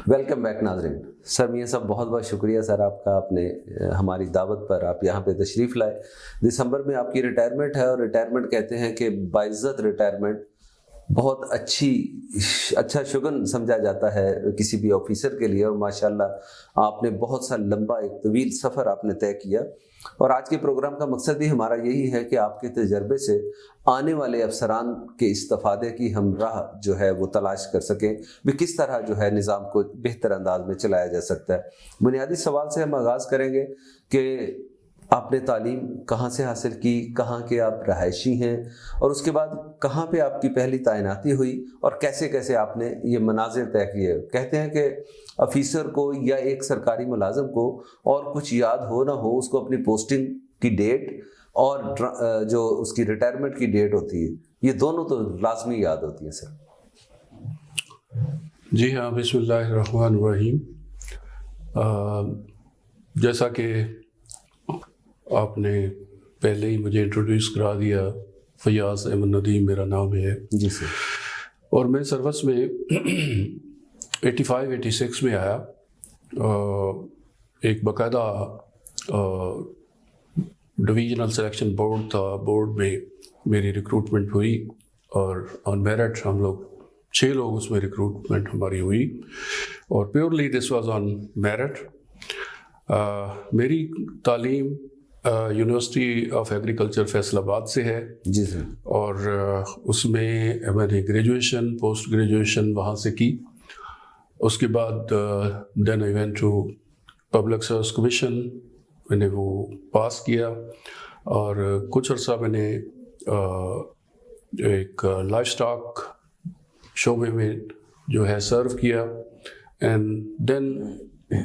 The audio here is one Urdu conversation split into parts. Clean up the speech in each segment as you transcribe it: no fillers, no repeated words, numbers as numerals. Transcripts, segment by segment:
ویلکم بیک ناظرین. سر میاں صاحب بہت بہت شکریہ سر آپ کا، آپ نے ہماری دعوت پر آپ یہاں پہ تشریف لائے. دسمبر میں آپ کی ریٹائرمنٹ ہے، اور ریٹائرمنٹ کہتے ہیں کہ باعزت ریٹائرمنٹ بہت اچھا شگن سمجھا جاتا ہے کسی بھی آفیسر کے لیے، اور ماشاءاللہ آپ نے بہت سا لمبا ایک طویل سفر آپ نے طے کیا. اور آج کے پروگرام کا مقصد بھی ہمارا یہی ہے کہ آپ کے تجربے سے آنے والے افسران کے استفادے کی ہم راہ جو ہے وہ تلاش کر سکیں، بھی کس طرح جو ہے نظام کو بہتر انداز میں چلایا جا سکتا ہے. بنیادی سوال سے ہم آغاز کریں گے کہ آپ نے تعلیم کہاں سے حاصل کی، کہاں کے آپ رہائشی ہیں، اور اس کے بعد کہاں پہ آپ کی پہلی تعیناتی ہوئی، اور کیسے کیسے آپ نے یہ مناظر طے کیے. کہتے ہیں کہ آفیسر کو یا ایک سرکاری ملازم کو اور کچھ یاد ہو نہ ہو، اس کو اپنی پوسٹنگ کی ڈیٹ اور جو اس کی ریٹائرمنٹ کی ڈیٹ ہوتی ہے، یہ دونوں تو لازمی یاد ہوتی ہیں سر. جی ہاں، بسم اللہ الرحمن الرحیم. جیسا کہ آپ نے پہلے ہی مجھے انٹروڈیوس کرا دیا، فیاض احمد ندیم میرا نام ہے. جی سر. اور میں سروس میں 85-86 میں آیا. ایک باقاعدہ ڈویژنل سلیکشن بورڈ تھا، بورڈ میں میری ریکروٹمنٹ ہوئی، اور آن میرٹ ہم لوگ 6 لوگ اس میں ریکروٹمنٹ ہماری ہوئی، اور purely this was on merit. میری تعلیم یونیورسٹی آف ایگریکلچر فیصل آباد سے ہے. جی سر. اور اس میں نے گریجویشن پوسٹ گریجویشن وہاں سے کی. اس کے بعد then I went to public service commission, میں نے وہ پاس کیا، اور کچھ عرصہ میں نے ایک لائف سٹاک شعبے میں جو ہے سرو کیا. اینڈ دین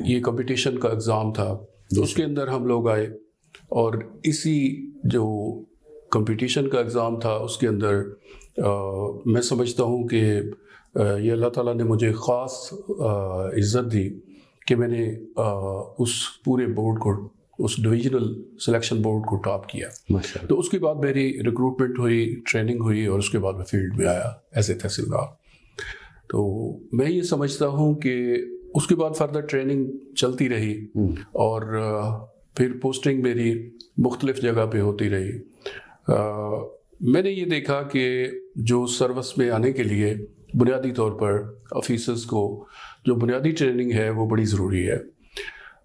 یہ کمپٹیشن کا ایگزام تھا، اس کے اندر ہم لوگ آئے، اور اسی جو کمپٹیشن کا ایگزام تھا اس کے اندر میں سمجھتا ہوں کہ یہ اللہ تعالیٰ نے مجھے خاص عزت دی کہ میں نے اس پورے بورڈ کو، اس ڈویژنل سلیکشن بورڈ کو ٹاپ کیا. تو اس کے بعد میری ریکروٹمنٹ ہوئی، ٹریننگ ہوئی، اور اس کے بعد میں فیلڈ میں آیا ایز اے تحصیلدار. تو میں یہ سمجھتا ہوں کہ اس کے بعد فردر ٹریننگ چلتی رہی، اور پھر پوسٹنگ میری مختلف جگہ پہ ہوتی رہی. میں نے یہ دیکھا کہ جو سروس میں آنے کے لیے بنیادی طور پر آفیسرز کو جو بنیادی ٹریننگ ہے وہ بڑی ضروری ہے.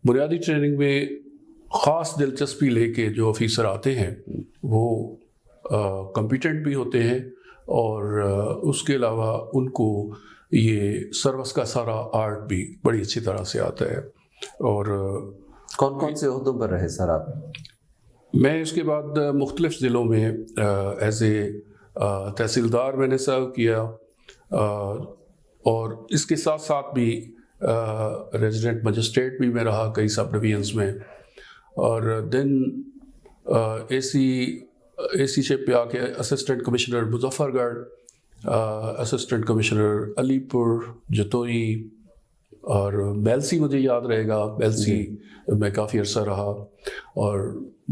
بنیادی ٹریننگ میں خاص دلچسپی لے کے جو آفیسر آتے ہیں وہ کمپیٹنٹ بھی ہوتے ہیں، اور اس کے علاوہ ان کو یہ سروس کا سارا آرٹ بھی بڑی اچھی طرح سے آتا ہے. اور کون کون سے عہدوں پر رہے سر آپ؟ میں اس کے بعد مختلف ضلعوں میں ایز اے تحصیلدار میں نے سرو کیا، اور اس کے ساتھ ساتھ بھی ریزیڈنٹ مجسٹریٹ بھی میں رہا کئی سب ڈویژنس میں. اور دین اے سی شپ پہ آ کے اسسٹنٹ کمشنر مظفر گڑھ، اسسٹنٹ کمشنر علی پور، جتوئی، اور بیلسی مجھے یاد رہے گا، بیلسی میں کافی عرصہ رہا. اور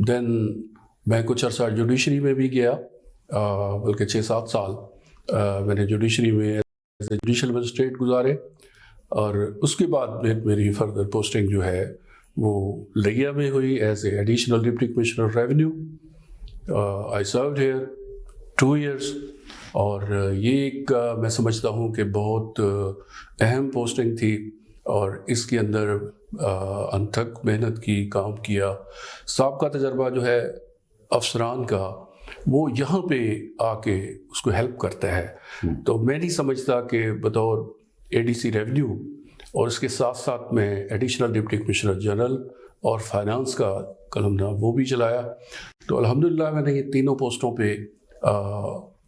دین میں کچھ عرصہ جوڈیشری میں بھی گیا، بلکہ 6-7 سال میں نے جوڈیشری میں ایز اے جوڈیشل مجسٹریٹ گزارے. اور اس کے بعد میری فردر پوسٹنگ جو ہے وہ لگیا میں ہوئی as a additional deputy commissioner revenue. I served here 2 years, اور یہ ایک میں سمجھتا ہوں کہ بہت اہم پوسٹنگ تھی، اور اس کے اندر انتھک محنت کی، کام کیا. سابقہ تجربہ جو ہے افسران کا وہ یہاں پہ آ کے اس کو ہیلپ کرتا ہے. تو میں نہیں سمجھتا کہ بطور اے ڈی سی ریونیو اور اس کے ساتھ ساتھ میں ایڈیشنل ڈپٹی کمشنر جنرل اور فائنانس کا قلم نامہ وہ بھی چلایا. تو الحمدللہ میں نے یہ تینوں پوسٹوں پہ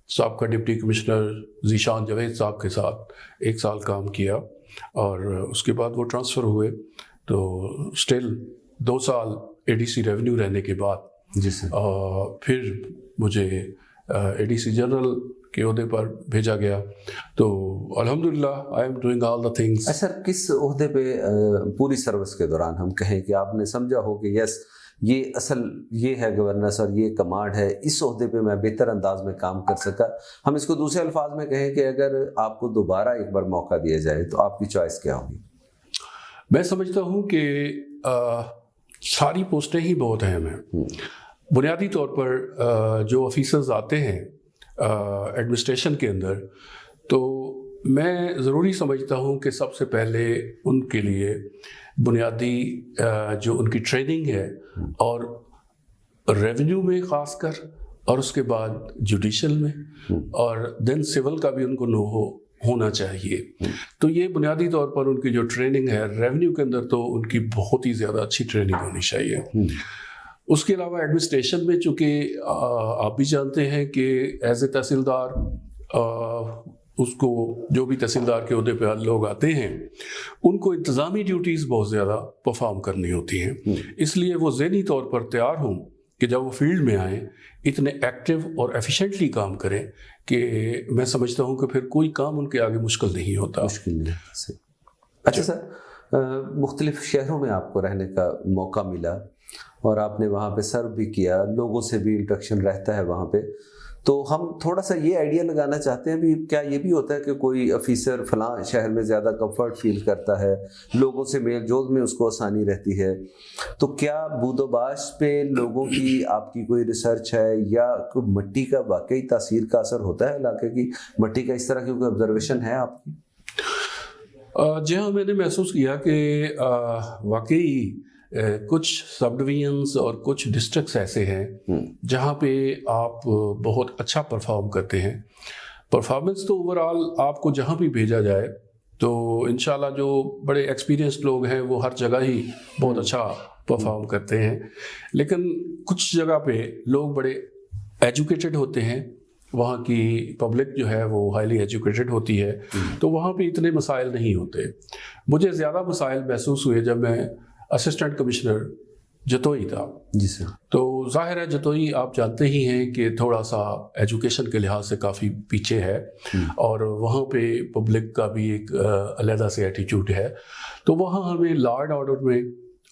سابقہ ڈپٹی کمشنر ذیشان جاوید صاحب کے ساتھ 1 سال کام کیا، اور اس کے بعد وہ ٹرانسفر ہوئے. تو اسٹل 2 سال اے ڈی سی ریونیو رہنے کے بعد جی سر پھر مجھے اے ڈی سی جنرل کے عہدے پر بھیجا گیا. تو الحمدللہ I am doing all the things. Sir کس عہدے پہ پوری سروس کے دوران ہم کہیں کہ آپ نے سمجھا ہو کہ یس یہ اصل یہ ہے گورننس اور یہ کمانڈ ہے، اس عہدے پہ میں بہتر انداز میں کام کر سکا؟ ہم اس کو دوسرے الفاظ میں کہیں کہ اگر آپ کو دوبارہ ایک بار موقع دیا جائے تو آپ کی چوائس کیا ہوگی؟ میں سمجھتا ہوں کہ ساری پوسٹیں ہی بہت اہم ہیں. بنیادی طور پر جو آفیسرز آتے ہیں ایڈمنسٹریشن کے اندر، تو میں ضروری سمجھتا ہوں کہ سب سے پہلے ان کے لیے بنیادی جو ان کی ٹریننگ ہے، اور ریونیو میں خاص کر، اور اس کے بعد جوڈیشل میں، اور دین سول کا بھی ان کو ہونا چاہیے. تو یہ بنیادی طور پر ان کی جو ٹریننگ ہے، ریونیو کے اندر تو ان کی بہت ہی زیادہ اچھی ٹریننگ ہونی چاہیے. اس کے علاوہ ایڈمنسٹریشن میں چونکہ آپ بھی جانتے ہیں کہ ایز اے تحصیلدار، اس کو جو بھی تحصیلدار کے عہدے پہ لوگ آتے ہیں ان کو انتظامی ڈیوٹیز بہت زیادہ پرفارم کرنی ہوتی ہیں. اس لیے وہ ذہنی طور پر تیار ہوں کہ جب وہ فیلڈ میں آئیں اتنے ایکٹیو اور ایفیشینٹلی کام کریں کہ میں سمجھتا ہوں کہ پھر کوئی کام ان کے آگے مشکل نہیں ہوتا. اچھا سر، مختلف شہروں میں آپ کو رہنے کا موقع ملا اور آپ نے وہاں پہ سرو بھی کیا، لوگوں سے بھی انٹریکشن رہتا ہے وہاں پہ، تو ہم تھوڑا سا یہ آئیڈیا لگانا چاہتے ہیں بھی کیا یہ بھی ہوتا ہے کہ کوئی آفیسر فلاں شہر میں زیادہ کمفرٹ فیل کرتا ہے، لوگوں سے میل جول میں اس کو آسانی رہتی ہے، تو کیا بود و باش پہ لوگوں کی آپ کی کوئی ریسرچ ہے یا کوئی مٹی کا واقعی تاثیر کا اثر ہوتا ہے علاقے کی مٹی کا، اس طرح کی کوئی آبزرویشن ہے آپ کی؟ جی ہاں، میں نے محسوس کیا کہ واقعی کچھ سب ڈویژنس اور کچھ ڈسٹرکٹس ایسے ہیں جہاں پہ آپ بہت اچھا پرفارم کرتے ہیں. پرفارمنس تو اوور آل آپ کو جہاں بھی بھیجا جائے تو انشاءاللہ جو بڑے ایکسپیرینسڈ لوگ ہیں وہ ہر جگہ ہی بہت اچھا پرفارم کرتے ہیں، لیکن کچھ جگہ پہ لوگ بڑے ایجوکیٹڈ ہوتے ہیں، وہاں کی پبلک جو ہے وہ ہائیلی ایجوکیٹڈ ہوتی ہے، تو وہاں پہ اتنے مسائل نہیں ہوتے. مجھے زیادہ مسائل محسوس ہوئے جب میں اسسٹنٹ کمشنر جتوئی تھا. جی سر. تو ظاہر ہے جتوئی آپ جانتے ہی ہیں کہ تھوڑا سا ایجوکیشن کے لحاظ سے کافی پیچھے ہے، اور وہاں پہ پبلک کا بھی ایک علیحدہ سے ایٹیچیوڈ ہے. تو وہاں ہمیں لا اینڈ آرڈر میں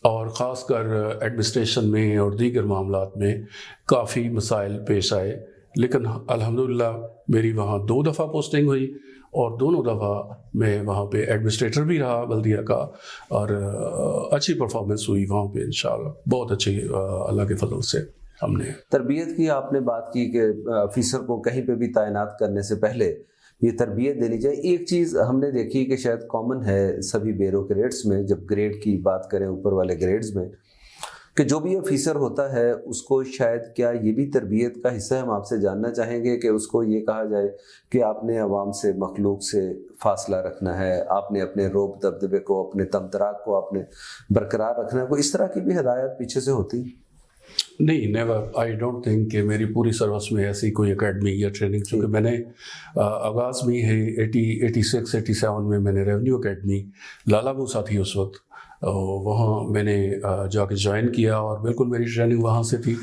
اور خاص کر ایڈمنسٹریشن میں اور دیگر معاملات میں کافی مسائل پیش آئے، لیکن الحمدللہ میری وہاں 2 دفعہ پوسٹنگ ہوئی اور دونوں دفعہ میں وہاں پہ ایڈمنسٹریٹر بھی رہا بلدیہ کا، اور اچھی پرفارمنس ہوئی وہاں پہ انشاءاللہ، بہت اچھی اللہ کے فضل سے. ہم نے تربیت کی، آپ نے بات کی کہ آفیسر کو کہیں پہ بھی تعینات کرنے سے پہلے یہ تربیت دینی چاہیے. ایک چیز ہم نے دیکھی کہ شاید کامن ہے سبھی بیوروکریٹس میں، جب گریڈ کی بات کریں اوپر والے گریڈز میں، کہ جو بھی آفیسر ہوتا ہے اس کو شاید، کیا یہ بھی تربیت کا حصہ ہے؟ ہم آپ سے جاننا چاہیں گے کہ اس کو یہ کہا جائے کہ آپ نے عوام سے، مخلوق سے فاصلہ رکھنا ہے، آپ نے اپنے روب دبدبے کو، اپنے تمتراک کو آپ نے برقرار رکھنا ہے. کوئی اس طرح کی بھی ہدایت پیچھے سے ہوتی؟ نہیں، نیور. آئی ڈونٹ تھنک کہ میری پوری سروس میں ایسی کوئی اکیڈمی یا ٹریننگ، چونکہ میں نے آغاز میں ہی 86-87 میں نے ریونیو اکیڈمی، لالا موسیٰ تھی اس وقت، وہاں میں نے جا کے جوائن کیا اور بالکل میری ٹریننگ وہاں سے تھی.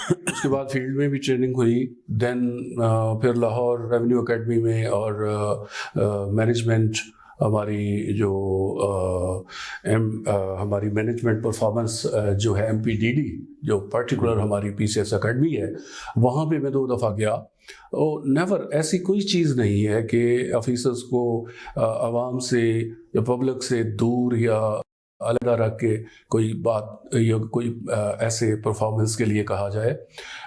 اس کے بعد فیلڈ میں بھی ٹریننگ ہوئی، دین پھر لاہور ریونیو اکیڈمی میں، اور مینجمنٹ ہماری جو ہماری مینجمنٹ پرفارمنس جو ہے MPDD، جو پرٹیکولر ہماری PCS اکیڈمی ہے، وہاں پہ میں 2 دفعہ گیا. نیور ایسی کوئی چیز نہیں ہے کہ آفیسرز کو عوام سے یا پبلک سے دور یا علیحدہ رکھ کے کوئی بات یا کوئی ایسے پرفارمنس کے لیے کہا جائے.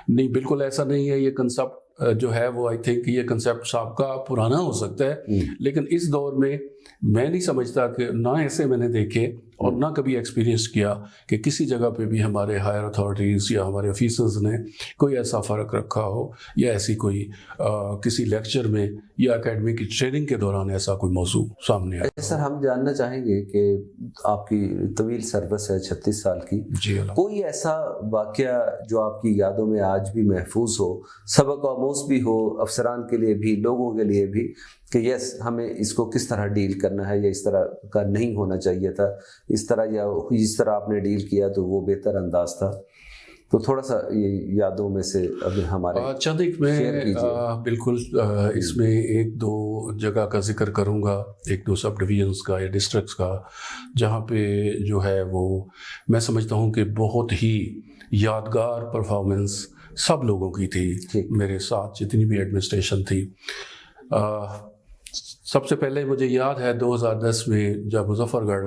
نہیں، بالکل ایسا نہیں ہے. یہ کنسیپٹ جو ہے وہ آئی تھنک یہ کنسیپٹ سابقہ پرانا ہو سکتا ہے، لیکن اس دور میں میں نہیں سمجھتا کہ نہ ایسے میں نے دیکھے اور نہ کبھی ایکسپیرینس کیا کہ کسی جگہ پہ بھی ہمارے ہائر اتھارٹیز یا ہمارے آفیسرز نے کوئی ایسا فرق رکھا ہو، یا ایسی کوئی کسی لیکچر میں یا اکیڈمی کی ٹریننگ کے دوران ایسا کوئی موضوع سامنے آیا. سر، ہم جاننا چاہیں گے کہ آپ کی طویل سروس ہے 36 سال کی، جی، کوئی ایسا واقعہ جو آپ کی یادوں میں آج بھی محفوظ ہو، سبق آموز بھی ہو افسران کے لیے بھی، لوگوں کے لیے بھی، کہ یس ہمیں اس کو کس طرح ڈیل کرنا ہے، یا اس طرح کا نہیں ہونا چاہیے تھا، اس طرح یا جس طرح آپ نے ڈیل کیا تو وہ بہتر انداز تھا؟ تو تھوڑا سا یہ یادوں میں سے اب ہمارے چند ایک میں بالکل اس میں 1-2 جگہ کا ذکر کروں گا، 1-2 سب ڈویژنس کا یا ڈسٹرکٹس کا، جہاں پہ جو ہے وہ میں سمجھتا ہوں کہ بہت ہی یادگار پرفارمنس سب لوگوں کی تھی. میرے ساتھ جتنی بھی ایڈمنسٹریشن تھی، سب سے پہلے مجھے یاد ہے 2010 میں جب مظفر گڑھ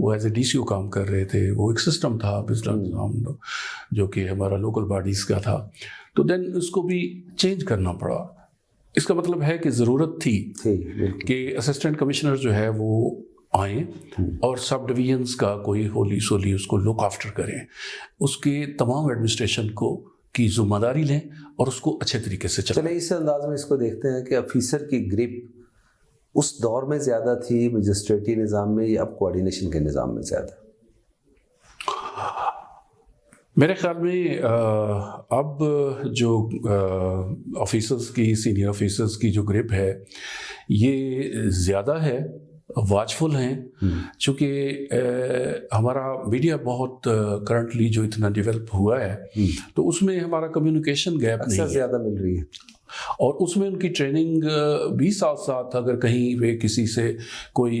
وہ ایز اے ڈی سی او کام کر رہے تھے. وہ ایک سسٹم تھا نظام جو کہ ہمارا لوکل باڈیز کا تھا. تو دین اس کو بھی چینج کرنا پڑا. اس کا مطلب ہے کہ ضرورت تھی کہ اسسٹنٹ کمشنر جو ہے وہ آئیں اور سب ڈویژنس کا کوئی ہولی سولی اس کو لک آفٹر کریں, اس کے تمام ایڈمنسٹریشن کو کی ذمہ داری لیں اور اس کو اچھے طریقے سے چلیں. چلیں اس انداز میں اس کو دیکھتے ہیں کہ آفیسر کی گرپ اس دور میں زیادہ تھی مجسٹریٹی نظام میں یا اب کوآرڈینیشن کے نظام میں زیادہ؟ میرے خیال میں اب جو آفیسرز کی سینئر آفیسرز کی جو گرپ ہے یہ زیادہ ہے, واچفل ہیں, چونکہ ہمارا میڈیا بہت کرنٹلی جو اتنا ڈیولپ ہوا ہے تو اس میں ہمارا کمیونیکیشن گیپ نہیں زیادہ مل رہی ہے, اور اس میں ان کی ٹریننگ بھی ساتھ ساتھ اگر کہیں پہ کسی سے کوئی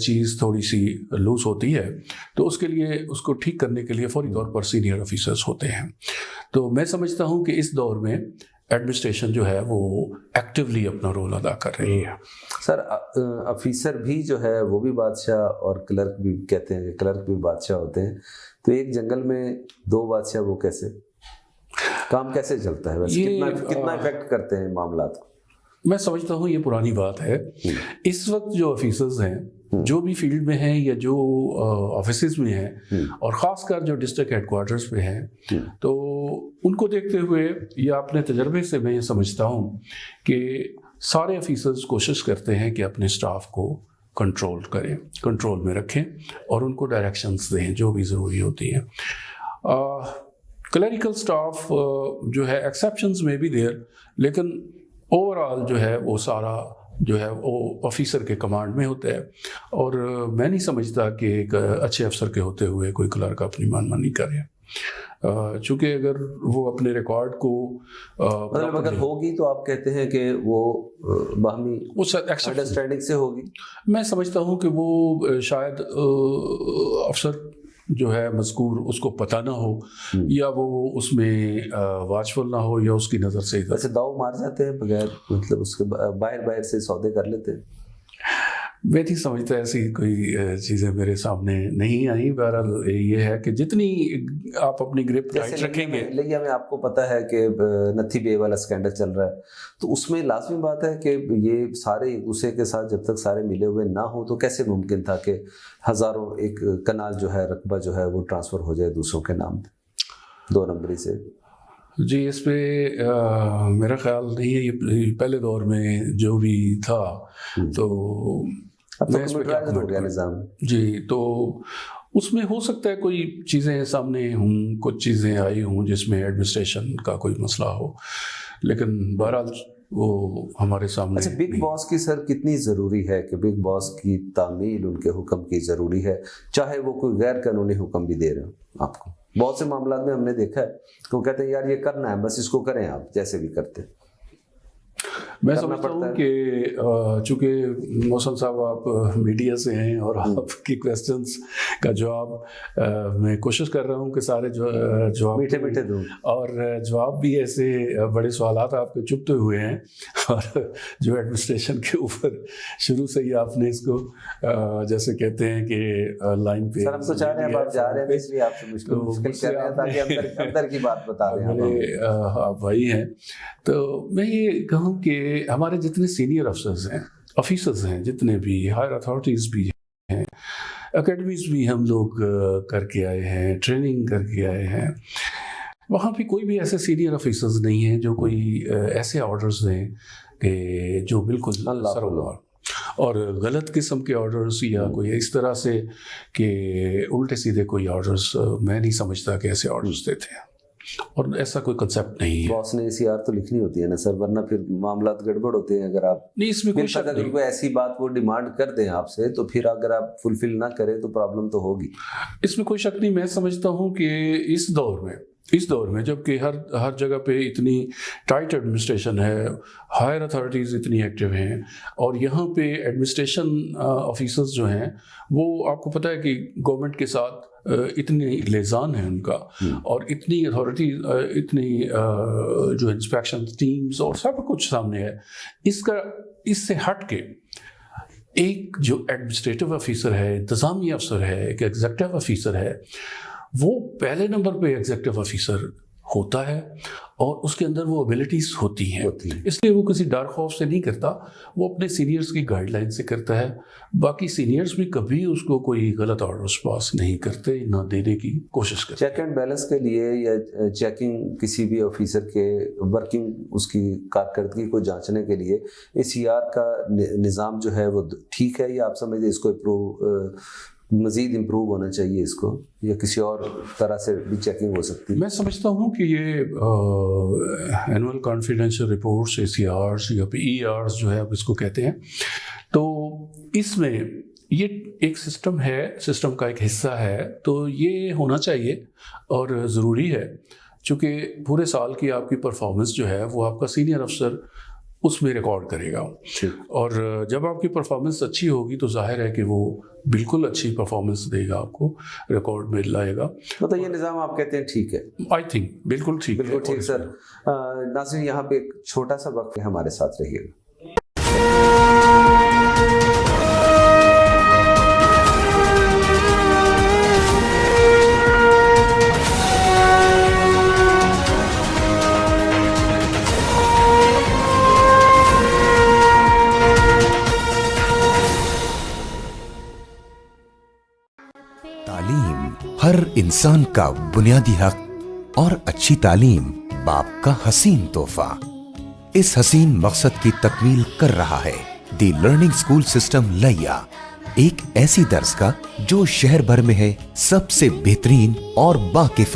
چیز تھوڑی سی لوز ہوتی ہے تو اس کے لیے اس کو ٹھیک کرنے کے لیے فوری طور پر سینئر آفیسرز ہوتے ہیں. تو میں سمجھتا ہوں کہ اس دور میں ایڈمنسٹریشن جو ہے وہ ایکٹیولی اپنا رول ادا کر رہی ہے. سر آفیسر بھی جو ہے وہ بھی بادشاہ اور کلرک بھی کہتے ہیں کہ کلرک بھی بادشاہ ہوتے ہیں, تو ایک جنگل میں دو بادشاہ وہ کیسے کام کیسے چلتا ہے, ویسے کتنا افیکٹ کرتے ہیں معاملات کو؟ میں سمجھتا ہوں یہ پرانی بات ہے. اس وقت جو آفیسرز ہیں جو بھی فیلڈ میں ہیں یا جو آفیسز میں ہیں اور خاص کر جو ڈسٹرکٹ ہیڈ کوارٹرز پہ ہیں, تو ان کو دیکھتے ہوئے یا اپنے تجربے سے میں یہ سمجھتا ہوں کہ سارے آفیسرز کوشش کرتے ہیں کہ اپنے اسٹاف کو کنٹرول کریں, کنٹرول میں رکھیں اور ان کو ڈائریکشنز دیں جو بھی ضروری ہوتی ہیں. کلیریکل اسٹاف جو ہے ایکسیپشنز میں بھی دیر, لیکن اوور آل جو ہے وہ سارا جو ہے وہ آفیسر کے کمانڈ میں ہوتا ہے, اور میں نہیں سمجھتا کہ ایک اچھے افسر کے ہوتے ہوئے کوئی کلرک اپنی مانمانی کرے, چونکہ اگر وہ اپنے ریکارڈ کو مطلب اگر ہوگی تو آپ کہتے ہیں کہ وہ باہمی انڈرسٹینڈنگ سے ہوگی. میں سمجھتا ہوں کہ وہ شاید افسر جو ہے مذکور اس کو پتہ نہ ہو یا وہ اس میں واچفل نہ ہو یا اس کی نظر سے ویسے داؤ مار جاتے ہیں بغیر مطلب اس کے باہر سے سودے کر لیتے ہیں. میں نہیں سمجھتا ایسی کوئی چیزیں میرے سامنے نہیں آئیں. بہرحال یہ ہے کہ جتنی آپ اپنی گرپ ٹائٹ رکھیں گے. لیکن میں آپ کو پتہ ہے کہ نتھی بے والا اسکینڈل چل رہا ہے, تو اس میں لازمی بات ہے کہ یہ سارے ایک دوسرے کے ساتھ جب تک سارے ملے ہوئے نہ ہوں تو کیسے ممکن تھا کہ ہزاروں ایک کنال جو ہے رقبہ جو ہے وہ ٹرانسفر ہو جائے دوسروں کے نام پہ 2 نمبری سے. جی اس پہ میرا خیال نہیں ہے, یہ پہلے دور میں جو بھی تھا تو ہو گیا نظام. جی تو اس میں ہو سکتا ہے کوئی چیزیں سامنے ہوں, کچھ چیزیں آئی ہوں جس میں ایڈمنسٹریشن کا کوئی مسئلہ ہو, لیکن بہرحال وہ ہمارے سامنے. اچھا بگ باس کی سر کتنی ضروری ہے کہ بگ باس کی تعمیل ان کے حکم کی ضروری ہے, چاہے وہ کوئی غیر قانونی حکم بھی دے رہے ہوں آپ کو؟ بہت سے معاملات میں ہم نے دیکھا ہے کہ وہ کہتے ہیں یار یہ کرنا ہے بس اس کو کریں آپ جیسے بھی کرتے. میں سمجھتا ہوں کہ چونکہ محسن صاحب آپ میڈیا سے ہیں اور آپ کی کویسچنس کا جواب میں کوشش کر رہا ہوں کہ سارے جواب میٹھے میٹھے دوں, اور جواب بھی ایسے بڑے سوالات آپ کے چپتے ہوئے ہیں, اور جو ایڈمنسٹریشن کے اوپر شروع سے ہی آپ نے اس کو جیسے کہتے ہیں کہ لائن پہ. سر ہم تو چاہ رہے ہیں آپ جا رہے ہیں اس لیے آپ سے مشکل کر رہے ہیں تاکہ اندر کی بات بتا رہے ہیں. آپ بھائی ہیں تو میں یہ کہوں کہ ہمارے جتنے سینئر آفیسرز ہیں جتنے بھی ہائر اتھارٹیز بھی ہیں, اکیڈمیز بھی ہم لوگ کر کے آئے ہیں, ٹریننگ کر کے آئے ہیں, وہاں پہ کوئی بھی ایسے سینئر آفیسرز نہیں ہیں جو کوئی ایسے آرڈرز دیں کہ جو بالکل سروار اور غلط قسم کے آرڈرز یا کوئی اس طرح سے کہ الٹے سیدھے کوئی آرڈرز. میں نہیں سمجھتا کہ ایسے آرڈرز دیتے ہیں, اور ایسا کوئی کنسیپٹ نہیں ہے. باس نے ECR تو لکھنی ہوتی ہے نا سر, ورنہ پھر معاملات گڑبڑ ہوتے ہیں. اگر آپ نہیں اس میں کوئی شک نہیں, کوئی ایسی بات وہ ڈیمانڈ کر دیں آپ سے تو پھر اگر آپ فلفل نہ کریں تو پرابلم تو ہوگی. اس میں کوئی شک نہیں. میں سمجھتا ہوں کہ اس دور میں جب کہ ہر جگہ پہ اتنی ٹائٹ ایڈمنسٹریشن ہے, ہائر اتھارٹیز اتنی ایکٹیو ہیں, اور یہاں پہ ایڈمنسٹریشن آفیسرز جو ہیں وہ آپ کو پتہ ہے کہ گورنمنٹ کے ساتھ اتنی لیزان ہے ان کا, اور اتنی اتھارٹی, اتنی جو انسپیکشن ٹیمز اور سب کچھ سامنے ہے. اس سے ہٹ کے ایک جو ایڈمنسٹریٹو آفیسر ہے، انتظامی افسر ہے، ایک ایگزیکٹو آفیسر ہے، وہ پہلے نمبر پہ ایگزیکٹو آفیسر ہوتا ہے اور اس کے اندر وہ ابیلٹیز ہوتی ہیں، اس لیے وہ کسی ڈر خوف سے نہیں کرتا، وہ اپنے سینئرز کی گائیڈ لائن سے کرتا ہے. باقی سینئرز بھی کبھی اس کو کوئی غلط آرڈرز پاس نہیں کرتے، نہ دینے کی کوشش کرتے. چیک اینڈ بیلنس کے لیے یا چیکنگ کسی بھی آفیسر کے ورکنگ اس کی کارکردگی کو جانچنے کے لیے ACR کا نظام جو ہے وہ ٹھیک ہے، یا آپ سمجھتے اس کو مزید امپروو ہونا چاہیے اس کو، یا کسی اور طرح سے بھی چیکنگ ہو سکتی ہے؟ میں سمجھتا ہوں کہ یہ اینول کانفیڈینشیل رپورٹس ACRs یا ERs جو ہے آپ اس کو کہتے ہیں، تو اس میں یہ ایک سسٹم ہے، سسٹم کا ایک حصہ ہے، تو یہ ہونا چاہیے اور ضروری ہے، چونکہ پورے سال کی آپ کی پرفارمنس جو ہے وہ آپ کا سینئر افسر اس میں ریکارڈ کرے گا، اور جب آپ کی پرفارمنس اچھی ہوگی تو ظاہر ہے کہ وہ بالکل اچھی پرفارمنس دے گا، آپ کو ریکارڈ میں لائے گا. مطلب یہ نظام آپ کہتے ہیں ٹھیک ہے؟ آئی تھنک بالکل ٹھیک ہے. بالکل ٹھیک سر. ناظرین یہاں پہ ایک چھوٹا سا وقت ہمارے ساتھ رہیے گا. ہر انسان کا بنیادی حق اور اچھی تعلیم باپ کا حسین تحفہ اس حسین مقصد کی تکمیل کر رہا ہے دی لرننگ اسکول سسٹم لیا، ایک ایسی درس کا جو شہر بھر میں ہے سب سے بہترین اور باکفایت